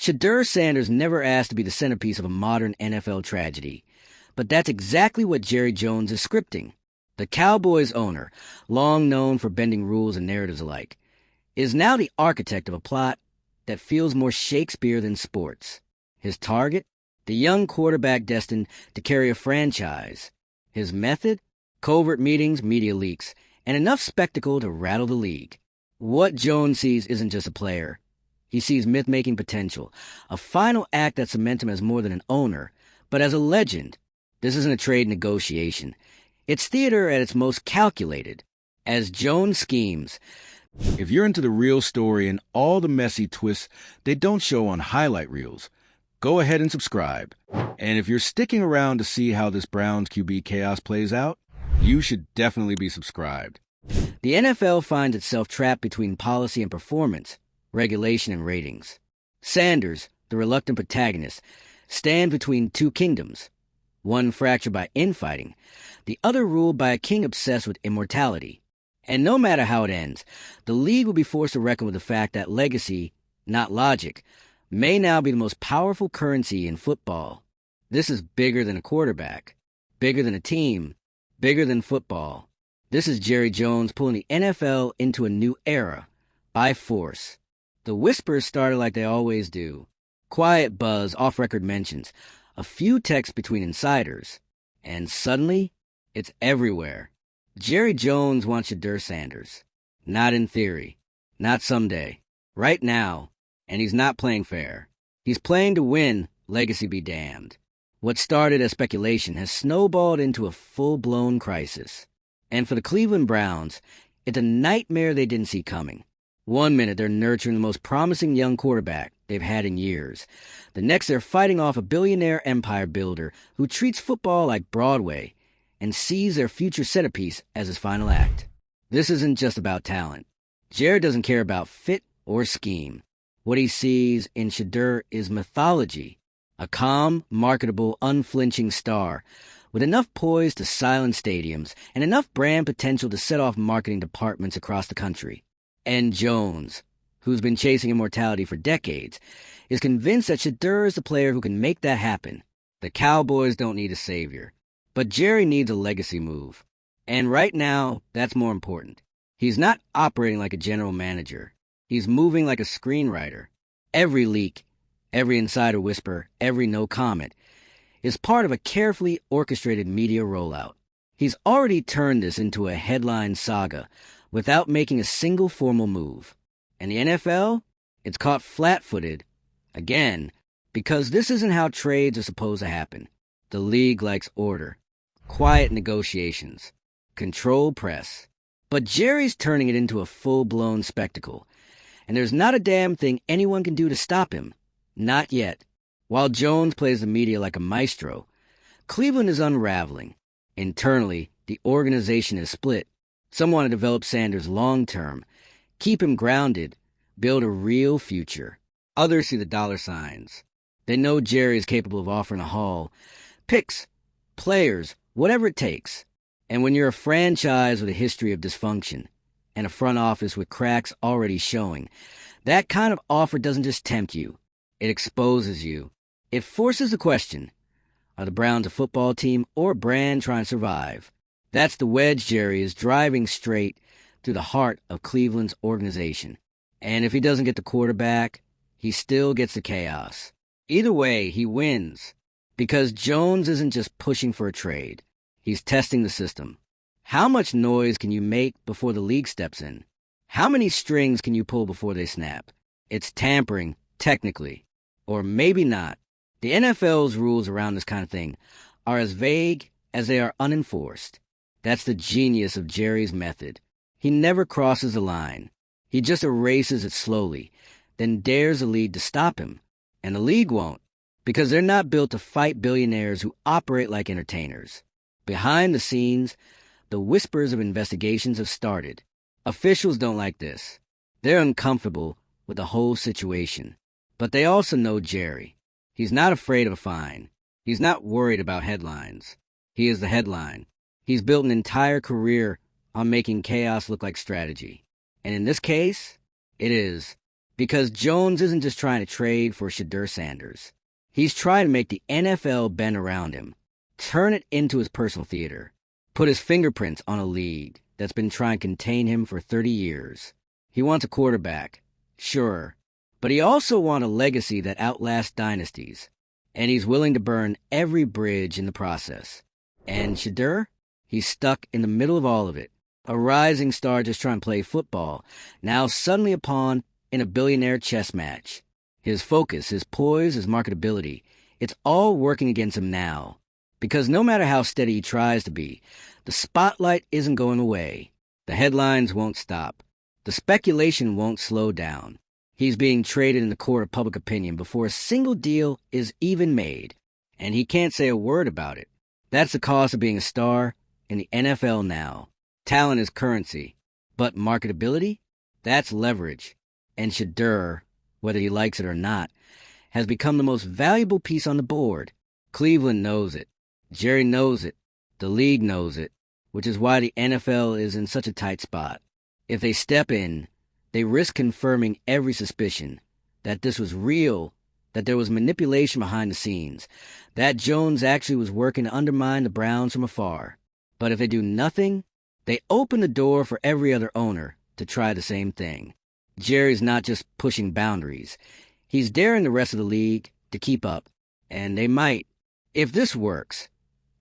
Shedeur Sanders never asked to be the centerpiece of a modern NFL tragedy. But that's exactly what Jerry Jones is scripting. The Cowboys owner, long known for bending rules and narratives alike, is now the architect of a plot that feels more Shakespeare than sports. His target? The young quarterback destined to carry a franchise. His method? Covert meetings, media leaks, and enough spectacle to rattle the league. What Jones sees isn't just a player. He sees myth-making potential, a final act that cements him as more than an owner, but as a legend. This isn't a trade negotiation. It's theater at its most calculated. As Jones schemes, if you're into the real story and all the messy twists they don't show on highlight reels, go ahead and subscribe. And if you're sticking around to see how this Browns QB chaos plays out, you should definitely be subscribed. The NFL finds itself trapped between policy and performance, regulation and ratings. Sanders, the reluctant protagonist, stands between two kingdoms, one fractured by infighting, the other ruled by a king obsessed with immortality. And no matter how it ends, the league will be forced to reckon with the fact that legacy, not logic, may now be the most powerful currency in football. This is bigger than a quarterback, bigger than a team, bigger than football. This is Jerry Jones pulling the NFL into a new era, by force. The whispers started like they always do. Quiet buzz, off-record mentions, a few texts between insiders. And suddenly, it's everywhere. Jerry Jones wants Shedeur Sanders. Not in theory. Not someday. Right now. And he's not playing fair. He's playing to win, legacy be damned. What started as speculation has snowballed into a full-blown crisis. And for the Cleveland Browns, it's a nightmare they didn't see coming. One minute they're nurturing the most promising young quarterback they've had in years. The next they're fighting off a billionaire empire builder who treats football like Broadway and sees their future centerpiece as his final act. This isn't just about talent. Jared doesn't care about fit or scheme. What he sees in Shedeur is mythology. A calm, marketable, unflinching star with enough poise to silence stadiums and enough brand potential to set off marketing departments across the country. And Jones, who's been chasing immortality for decades, is convinced that Shedeur is the player who can make that happen. The Cowboys don't need a savior, but Jerry needs a legacy move. And right now, that's more important. He's not operating like a general manager. He's moving like a screenwriter. Every leak, every insider whisper, every no comment is part of a carefully orchestrated media rollout. He's already turned this into a headline saga without making a single formal move. And the NFL? It's caught flat-footed, again, because this isn't how trades are supposed to happen. The league likes order, quiet negotiations, controlled press. But Jerry's turning it into a full-blown spectacle, and there's not a damn thing anyone can do to stop him. Not yet. While Jones plays the media like a maestro, Cleveland is unraveling. Internally, the organization is split. Some want to develop Sanders long-term, keep him grounded, build a real future. Others see the dollar signs. They know Jerry is capable of offering a haul, picks, players, whatever it takes. And when you're a franchise with a history of dysfunction and a front office with cracks already showing, that kind of offer doesn't just tempt you. It exposes you. It forces the question, are the Browns a football team or a brand trying to survive? That's the wedge Jerry is driving straight through the heart of Cleveland's organization. And if he doesn't get the quarterback, he still gets the chaos. Either way, he wins. Because Jones isn't just pushing for a trade. He's testing the system. How much noise can you make before the league steps in? How many strings can you pull before they snap? It's tampering, technically. Or maybe not. The NFL's rules around this kind of thing are as vague as they are unenforced. That's the genius of Jerry's method. He never crosses the line. He just erases it slowly, then dares the league to stop him. And the league won't, because they're not built to fight billionaires who operate like entertainers. Behind the scenes, the whispers of investigations have started. Officials don't like this. They're uncomfortable with the whole situation. But they also know Jerry. He's not afraid of a fine. He's not worried about headlines. He is the headline. He's built an entire career on making chaos look like strategy. And in this case, it is. Because Jones isn't just trying to trade for Shedeur Sanders. He's trying to make the NFL bend around him, turn it into his personal theater, put his fingerprints on a league that's been trying to contain him for 30 years. He wants a quarterback, sure, but he also wants a legacy that outlasts dynasties, and he's willing to burn every bridge in the process. And Shedeur? He's stuck in the middle of all of it. A rising star just trying to play football, now suddenly a pawn in a billionaire chess match. His focus, his poise, his marketability, it's all working against him now. Because no matter how steady he tries to be, the spotlight isn't going away. The headlines won't stop. The speculation won't slow down. He's being traded in the court of public opinion before a single deal is even made. And he can't say a word about it. That's the cost of being a star in the NFL now. Talent is currency. But marketability? That's leverage. And Shedeur, whether he likes it or not, has become the most valuable piece on the board. Cleveland knows it. Jerry knows it. The league knows it, which is why the NFL is in such a tight spot. If they step in, they risk confirming every suspicion that this was real, that there was manipulation behind the scenes, that Jones actually was working to undermine the Browns from afar. But if they do nothing, they open the door for every other owner to try the same thing. Jerry's not just pushing boundaries. He's daring the rest of the league to keep up. And they might. If this works,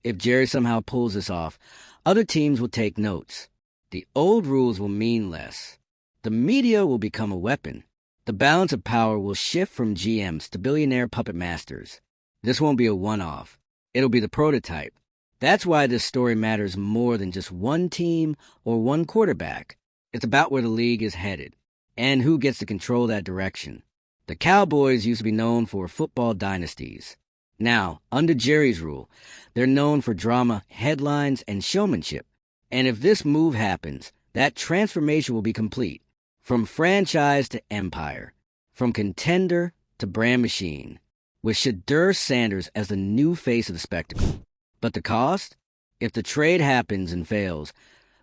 if Jerry somehow pulls this off, other teams will take notes. The old rules will mean less. The media will become a weapon. The balance of power will shift from GMs to billionaire puppet masters. This won't be a one-off. It'll be the prototype. That's why this story matters more than just one team or one quarterback. It's about where the league is headed. And who gets to control that direction. The Cowboys used to be known for football dynasties. Now, under Jerry's rule, they're known for drama, headlines, and showmanship. And if this move happens, that transformation will be complete. From franchise to empire. From contender to brand machine. With Shedeur Sanders as the new face of the spectacle. But the cost? If the trade happens and fails,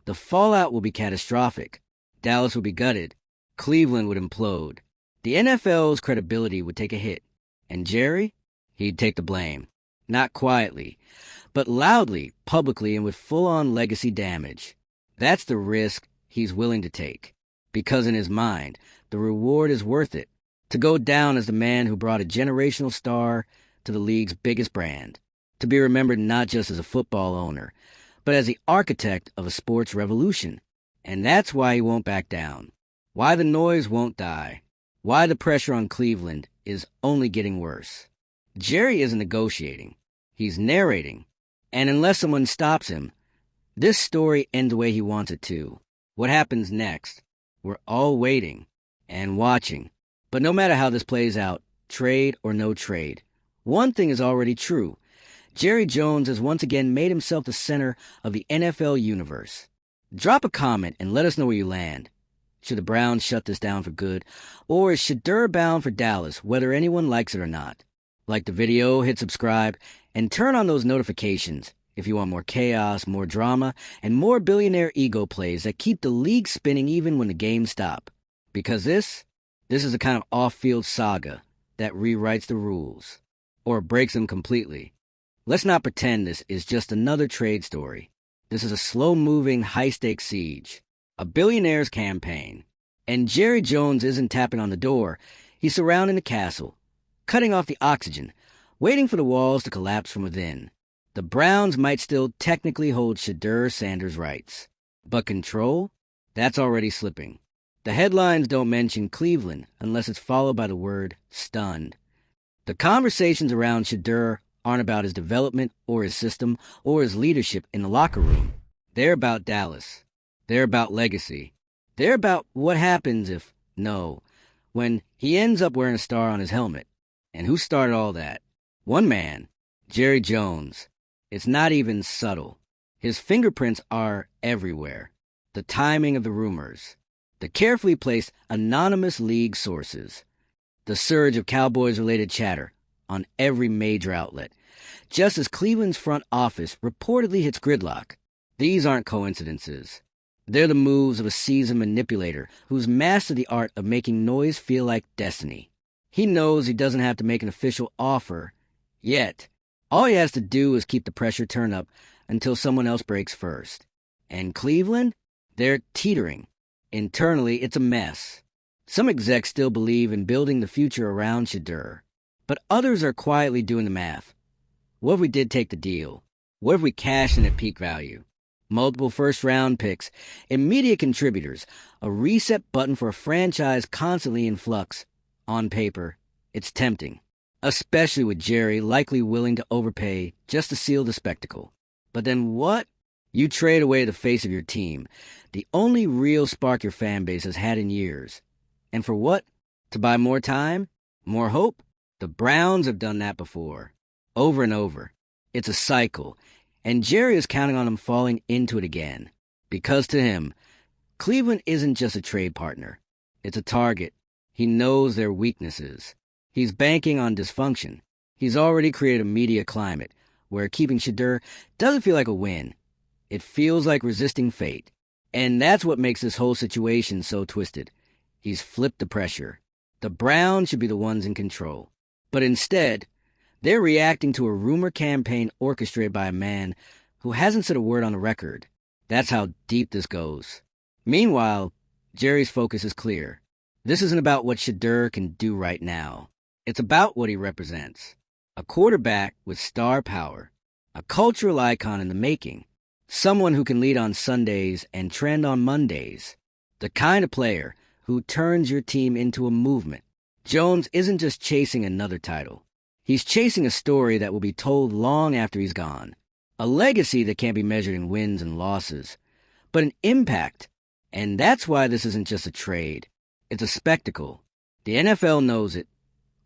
the fallout will be catastrophic. Dallas will be gutted. Cleveland would implode. The NFL's credibility would take a hit. And Jerry? He'd take the blame. Not quietly, but loudly, publicly, and with full-on legacy damage. That's the risk he's willing to take. Because in his mind, the reward is worth it. To go down as the man who brought a generational star to the league's biggest brand. To be remembered not just as a football owner, but as the architect of a sports revolution. And that's why he won't back down. Why the noise won't die. Why the pressure on Cleveland is only getting worse. Jerry isn't negotiating. He's narrating. And unless someone stops him, this story ends the way he wants it to. What happens next? We're all waiting and watching. But no matter how this plays out, trade or no trade, one thing is already true. Jerry Jones has once again made himself the center of the NFL universe. Drop a comment and let us know where you land. Should the Browns shut this down for good? Or is Shedeur bound for Dallas, whether anyone likes it or not? Like the video, hit subscribe, and turn on those notifications if you want more chaos, more drama, and more billionaire ego plays that keep the league spinning even when the games stop. Because this is a kind of off-field saga that rewrites the rules. Or breaks them completely. Let's not pretend this is just another trade story. This is a slow-moving, high-stakes siege. A billionaire's campaign. And Jerry Jones isn't tapping on the door. He's surrounding the castle, cutting off the oxygen, waiting for the walls to collapse from within. The Browns might still technically hold Shedeur Sanders' rights. But control? That's already slipping. The headlines don't mention Cleveland unless it's followed by the word stunned. The conversations around Shedeur aren't about his development or his system or his leadership in the locker room. They're about Dallas. They're about legacy. They're about what happens if, when he ends up wearing a star on his helmet. And who started all that? One man, Jerry Jones. It's not even subtle. His fingerprints are everywhere. The timing of the rumors. The carefully placed anonymous league sources. The surge of Cowboys-related chatter on every major outlet. Just as Cleveland's front office reportedly hits gridlock. These aren't coincidences. They're the moves of a seasoned manipulator who's mastered the art of making noise feel like destiny. He knows he doesn't have to make an official offer yet. All he has to do is keep the pressure turned up until someone else breaks first. And Cleveland? They're teetering. Internally, it's a mess. Some execs still believe in building the future around Shedeur, but others are quietly doing the math. What if we did take the deal? What if we cashed in at peak value? Multiple first-round picks, immediate contributors, a reset button for a franchise constantly in flux. On paper, it's tempting, especially with Jerry likely willing to overpay just to seal the spectacle. But then what? You trade away the face of your team, the only real spark your fan base has had in years. And for what? To buy more time? More hope? The Browns have done that before. Over and over. It's a cycle, and Jerry is counting on them falling into it again. Because to him, Cleveland isn't just a trade partner. It's a target. He knows their weaknesses. He's banking on dysfunction. He's already created a media climate where keeping Shedeur doesn't feel like a win. It feels like resisting fate. And that's what makes this whole situation so twisted. He's flipped the pressure. The Browns should be the ones in control. But instead, they're reacting to a rumor campaign orchestrated by a man who hasn't said a word on the record. That's how deep this goes. Meanwhile, Jerry's focus is clear. This isn't about what Shedeur can do right now. It's about what he represents. A quarterback with star power. A cultural icon in the making. Someone who can lead on Sundays and trend on Mondays. The kind of player who turns your team into a movement. Jones isn't just chasing another title. He's chasing a story that will be told long after he's gone. A legacy that can't be measured in wins and losses, but an impact. And that's why this isn't just a trade. It's a spectacle. The NFL knows it,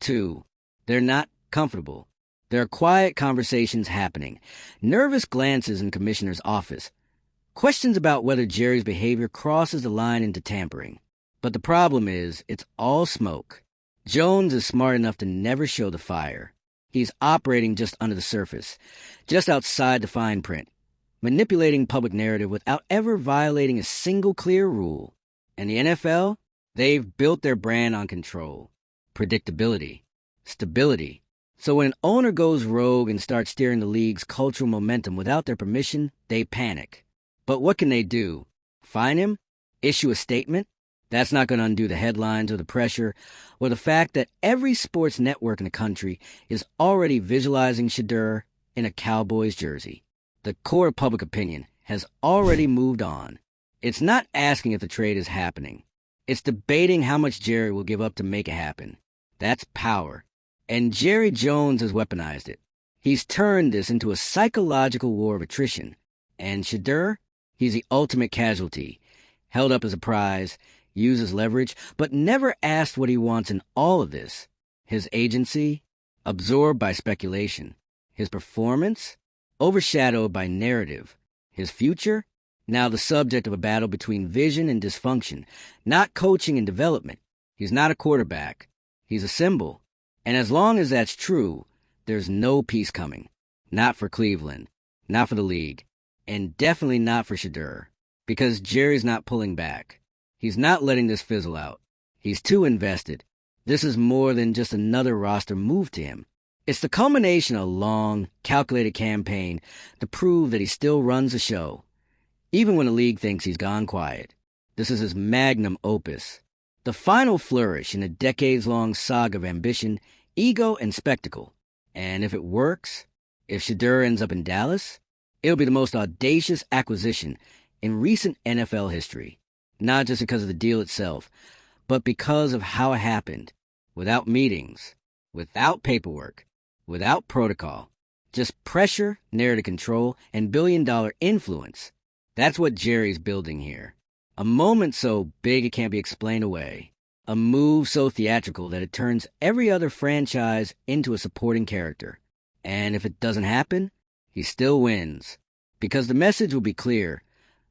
too. They're not comfortable. There are quiet conversations happening, nervous glances in Commissioner's office, questions about whether Jerry's behavior crosses the line into tampering. But the problem is, it's all smoke. Jones is smart enough to never show the fire. He's operating just under the surface, just outside the fine print, manipulating public narrative without ever violating a single clear rule. And the NFL? They've built their brand on control, predictability, stability. So when an owner goes rogue and starts steering the league's cultural momentum without their permission, they panic. But what can they do? Fine him? Issue a statement? That's not going to undo the headlines or the pressure or the fact that every sports network in the country is already visualizing Shedeur in a Cowboys jersey. The core of public opinion has already moved on. It's not asking if the trade is happening. It's debating how much Jerry will give up to make it happen. That's power. And Jerry Jones has weaponized it. He's turned this into a psychological war of attrition. And Shedeur? He's the ultimate casualty. Held up as a prize, used as leverage, but never asked what he wants in all of this. His agency? Absorbed by speculation. His performance? Overshadowed by narrative. His future? Now the subject of a battle between vision and dysfunction. Not coaching and development. He's not a quarterback. He's a symbol. And as long as that's true, there's no peace coming. Not for Cleveland. Not for the league. And definitely not for Shedeur. Because Jerry's not pulling back. He's not letting this fizzle out. He's too invested. This is more than just another roster move to him. It's the culmination of a long, calculated campaign to prove that he still runs the show. Even when the league thinks he's gone quiet. This is his magnum opus. The final flourish in a decades-long saga of ambition, ego, and spectacle. And if it works, if Shedeur ends up in Dallas, it'll be the most audacious acquisition in recent NFL history. Not just because of the deal itself, but because of how it happened. Without meetings, without paperwork, without protocol. Just pressure, narrative control, and billion-dollar influence. That's what Jerry's building here. A moment so big it can't be explained away. A move so theatrical that it turns every other franchise into a supporting character. And if it doesn't happen, he still wins. Because the message will be clear.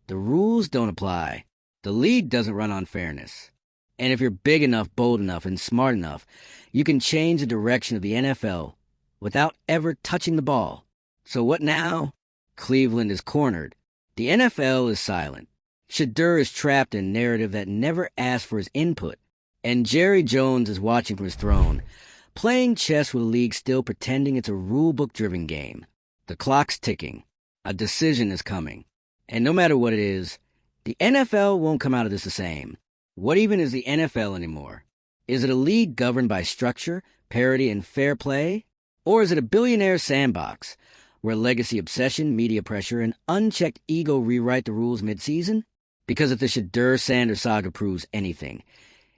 The rules don't apply. The league doesn't run on fairness. And if you're big enough, bold enough, and smart enough, you can change the direction of the NFL without ever touching the ball. So what now? Cleveland is cornered. The NFL is silent. Shedeur is trapped in a narrative that never asked for his input, and Jerry Jones is watching from his throne, playing chess with a league still pretending it's a rule-book-driven game. The clock's ticking. A decision is coming. And no matter what it is, the NFL won't come out of this the same. What even is the NFL anymore? Is it a league governed by structure, parity, and fair play? Or is it a billionaire sandbox, where legacy obsession, media pressure, and unchecked ego rewrite the rules mid-season? Because if the Shedeur-Sanders saga proves anything,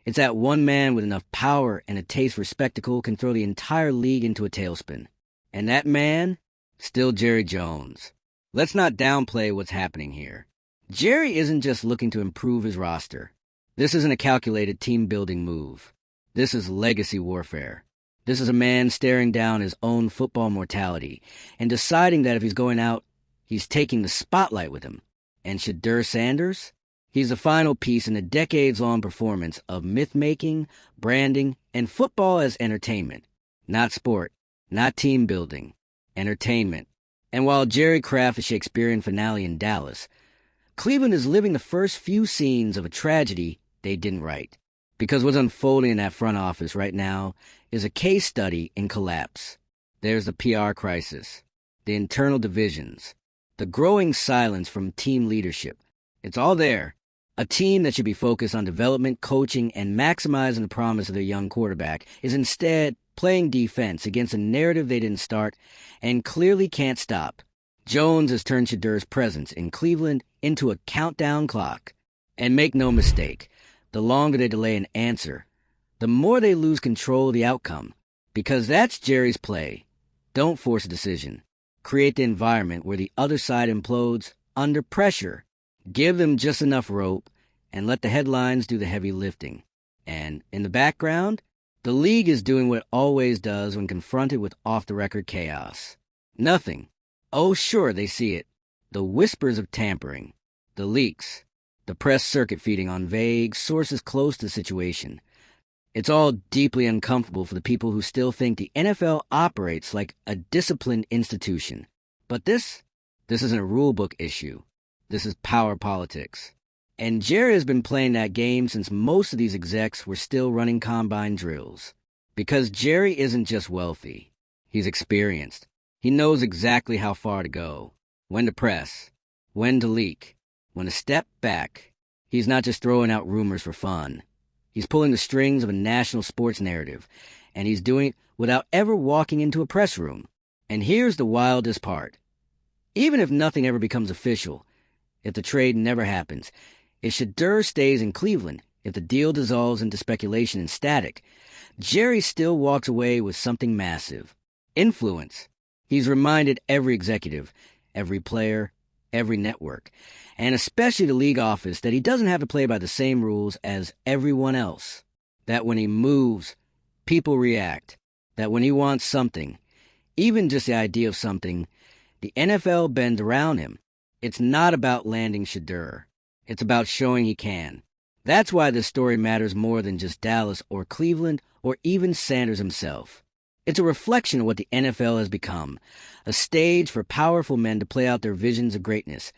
it's that one man with enough power and a taste for spectacle can throw the entire league into a tailspin. And that man? Still Jerry Jones. Let's not downplay what's happening here. Jerry isn't just looking to improve his roster. This isn't a calculated team-building move. This is legacy warfare. This is a man staring down his own football mortality and deciding that if he's going out, he's taking the spotlight with him. And Shedeur-Sanders? He's the final piece in a decades-long performance of myth-making, branding, and football as entertainment. Not sport, not team building. Entertainment. And while Jerry crafts a Shakespearean finale in Dallas, Cleveland is living the first few scenes of a tragedy they didn't write. Because what's unfolding in that front office right now is a case study in collapse. There's the PR crisis, the internal divisions, the growing silence from team leadership. It's all there. A team that should be focused on development, coaching, and maximizing the promise of their young quarterback is instead playing defense against a narrative they didn't start and clearly can't stop. Jones has turned Shedeur's presence in Cleveland into a countdown clock. And make no mistake, the longer they delay an answer, the more they lose control of the outcome. Because that's Jerry's play. Don't force a decision. Create the environment where the other side implodes under pressure. Give them just enough rope and let the headlines do the heavy lifting. And in the background, the league is doing what it always does when confronted with off-the-record chaos. Nothing. Oh, sure, they see it. The whispers of tampering, the leaks, the press circuit feeding on vague sources close to the situation. It's all deeply uncomfortable for the people who still think the NFL operates like a disciplined institution. But this isn't a rulebook issue. This is power politics. And Jerry has been playing that game since most of these execs were still running combine drills. Because Jerry isn't just wealthy. He's experienced. He knows exactly how far to go, when to press, when to leak, when to step back. He's not just throwing out rumors for fun. He's pulling the strings of a national sports narrative, and he's doing it without ever walking into a press room. And here's the wildest part. Even if nothing ever becomes official, if the trade never happens, if Shedeur stays in Cleveland, if the deal dissolves into speculation and static, Jerry still walks away with something massive. Influence. He's reminded every executive, every player, every network, and especially the league office that he doesn't have to play by the same rules as everyone else. That when he moves, people react. That when he wants something, even just the idea of something, the NFL bends around him. It's not about landing Shedeur. It's about showing he can. That's why this story matters more than just Dallas or Cleveland or even Sanders himself. It's a reflection of what the NFL has become, a stage for powerful men to play out their visions of greatness,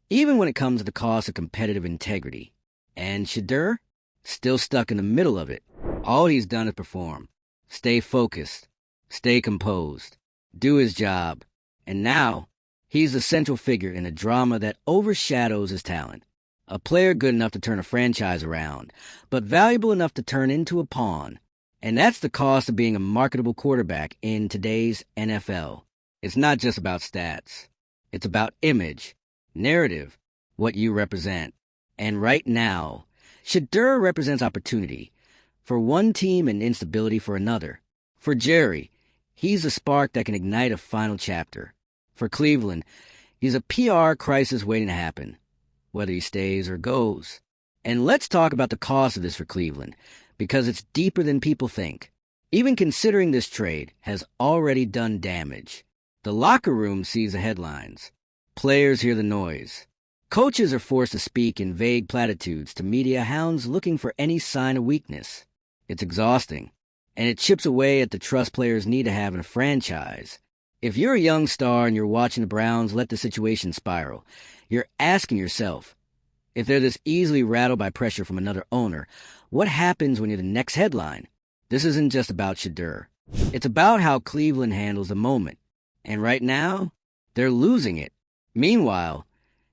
even when it comes at the cost of competitive integrity. And Shedeur? Still stuck in the middle of it. All he's done is perform. Stay focused. Stay composed. Do his job. And now, he's the central figure in a drama that overshadows his talent. A player good enough to turn a franchise around, but valuable enough to turn into a pawn. And that's the cost of being a marketable quarterback in today's NFL. It's not just about stats. It's about image, narrative, what you represent. And right now, Shedeur represents opportunity. For one team and instability for another. For Jerry, he's the spark that can ignite a final chapter. For Cleveland, he's a PR crisis waiting to happen, whether he stays or goes. And let's talk about the cost of this for Cleveland, because it's deeper than people think. Even considering this trade has already done damage. The locker room sees the headlines. Players hear the noise. Coaches are forced to speak in vague platitudes to media hounds looking for any sign of weakness. It's exhausting, and it chips away at the trust players need to have in a franchise. If you're a young star and you're watching the Browns let the situation spiral, you're asking yourself, If they're this easily rattled by pressure from another owner, what happens when you're the next headline? This isn't just about Shedeur. It's about how Cleveland handles the moment. And right now, they're losing it. Meanwhile,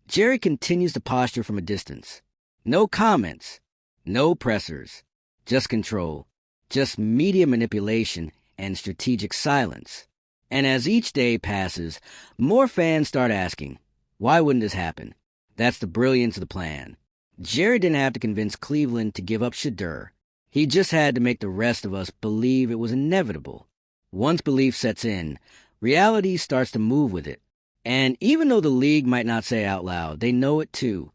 Jerry continues to posture from a distance. No comments, no pressers, just control, just media manipulation and strategic silence. And as each day passes, more fans start asking, why wouldn't this happen? That's the brilliance of the plan. Jerry didn't have to convince Cleveland to give up Shedeur. He just had to make the rest of us believe it was inevitable. Once belief sets in, reality starts to move with it. And even though the league might not say out loud, they know it too.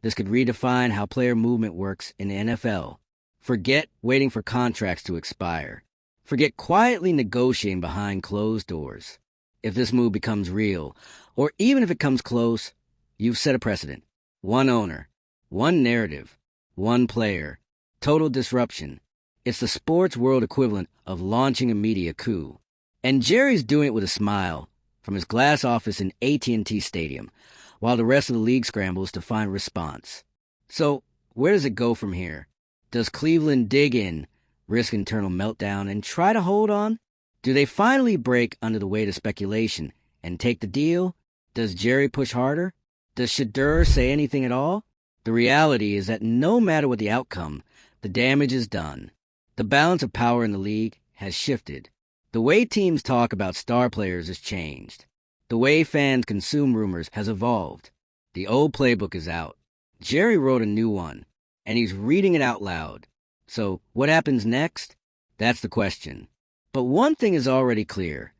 This could redefine how player movement works in the NFL. Forget waiting for contracts to expire. Forget quietly negotiating behind closed doors. If this move becomes real, or even if it comes close, you've set a precedent. One owner, one narrative, one player, total disruption. It's the sports world equivalent of launching a media coup. And Jerry's doing it with a smile from his glass office in AT&T Stadium, while the rest of the league scrambles to find a response. So, where does it go from here? Does Cleveland dig in, risk internal meltdown, and try to hold on? Do they finally break under the weight of speculation and take the deal? Does Jerry push harder? Does Shedeur say anything at all? The reality is that no matter what the outcome, the damage is done. The balance of power in the league has shifted. The way teams talk about star players has changed. The way fans consume rumors has evolved. The old playbook is out. Jerry wrote a new one, and he's reading it out loud. So, what happens next? That's the question. But one thing is already clear.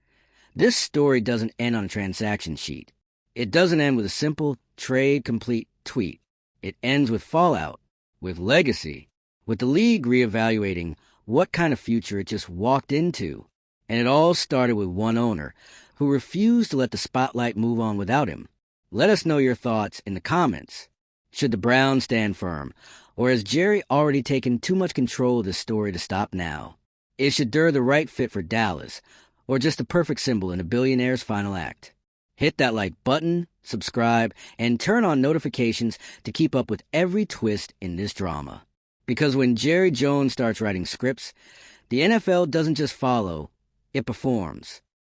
This story doesn't end on a transaction sheet. It doesn't end with a simple trade-complete tweet. It ends with fallout, with legacy, with the league reevaluating what kind of future it just walked into. And it all started with one owner who refused to let the spotlight move on without him. Let us know your thoughts in the comments. Should the Browns stand firm, or has Jerry already taken too much control of this story to stop now? Is Shedeur the right fit for Dallas, or just the perfect symbol in a billionaire's final act? Hit that like button, subscribe, and turn on notifications to keep up with every twist in this drama. Because when Jerry Jones starts writing scripts, the NFL doesn't just follow, it performs.